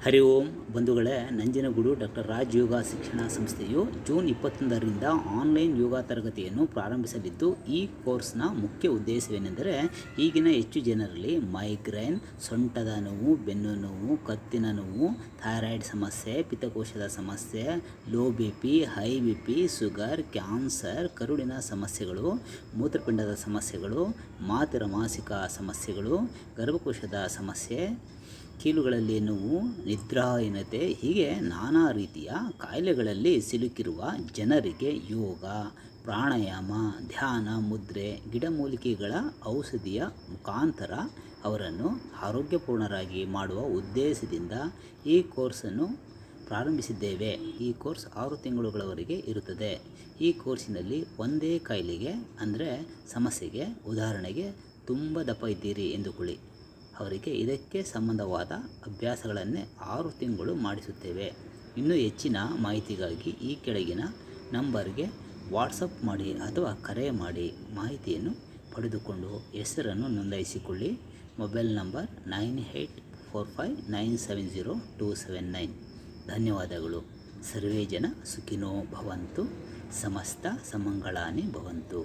ಹರಿ ಓಂ ಬಂಧುಗಳೇ, ನಂಜನಗೂಡು ಡಾಕ್ಟರ್ ರಾಜ್ ಯೋಗ ಶಿಕ್ಷಣ ಸಂಸ್ಥೆಯು ಜೂನ್ 21ರಿಂದ ಆನ್ಲೈನ್ ಯೋಗ ತರಗತಿಯನ್ನು ಪ್ರಾರಂಭಿಸಲಿದ್ದು, ಈ ಕೋರ್ಸ್ನ ಮುಖ್ಯ ಉದ್ದೇಶವೇನೆಂದರೆ ಈಗಿನ ಹೆಚ್ಚು ಜನರಲ್ಲಿ ಮೈಗ್ರೇನ್, ಸೊಂಟದ ನೋವು, ಬೆನ್ನು ನೋವು, ಕತ್ತಿನ ನೋವು, ಥೈರಾಯ್ಡ್ ಸಮಸ್ಯೆ, ಪಿತ್ತಕೋಶದ ಸಮಸ್ಯೆ, low BP, high BP, sugar, cancer, ಕರುಳಿನ ಸಮಸ್ಯೆಗಳು, ಮೂತ್ರಪಿಂಡದ ಸಮಸ್ಯೆಗಳು, ಮಾಸಿಕ ಸಮಸ್ಯೆಗಳು, ಗರ್ಭಕೋಶದ ಸಮಸ್ಯೆ, ಕೀಲುಗಳಲ್ಲಿ ನೋವು, ನಿದ್ರಾಹೀನತೆ ಹೀಗೆ ನಾನಾ ರೀತಿಯ ಕಾಯಿಲೆಗಳಲ್ಲಿ ಸಿಲುಕಿರುವ ಜನರಿಗೆ ಯೋಗ, ಪ್ರಾಣಾಯಾಮ, ಧ್ಯಾನ, ಮುದ್ರೆ, ಗಿಡಮೂಲಿಕೆಗಳ ಔಷಧಿಯ ಮುಖಾಂತರ ಅವರನ್ನು ಆರೋಗ್ಯಪೂರ್ಣರಾಗಿ ಮಾಡುವ ಉದ್ದೇಶದಿಂದ ಈ ಕೋರ್ಸನ್ನು ಪ್ರಾರಂಭಿಸಿದ್ದೇವೆ. ಈ ಕೋರ್ಸ್ 6 ತಿಂಗಳುಗಳವರೆಗೆ ಇರುತ್ತದೆ. ಈ ಕೋರ್ಸಿನಲ್ಲಿ ಒಂದೇ ಕಾಯಿಲೆಗೆ ಅಂದರೆ ಸಮಸ್ಯೆಗೆ, ಉದಾಹರಣೆಗೆ ತುಂಬ ದಪ್ಪ ಇದ್ದೀರಿ ಎಂದುಕೊಳ್ಳಿ, ಅವರಿಗೆ ಇದಕ್ಕೆ ಸಂಬಂಧವಾದ ಅಭ್ಯಾಸಗಳನ್ನೇ 6 ತಿಂಗಳು ಮಾಡಿಸುತ್ತೇವೆ. ಇನ್ನೂ ಹೆಚ್ಚಿನ ಮಾಹಿತಿಗಾಗಿ ಈ ಕೆಳಗಿನ ನಂಬರ್ಗೆ ವಾಟ್ಸಪ್ ಮಾಡಿ ಅಥವಾ ಕರೆ ಮಾಡಿ ಮಾಹಿತಿಯನ್ನು ಪಡೆದುಕೊಂಡು ಹೆಸರನ್ನು ನೋಂದಾಯಿಸಿಕೊಳ್ಳಿ. Mobile number 9845970279. ಧನ್ಯವಾದಗಳು. ಸರ್ವೇ ಜನ ಸುಖಿನೋ ಭವಂತು. ಸಮಸ್ತ ಸಮಂಗಳಾನಿ ಭವಂತು.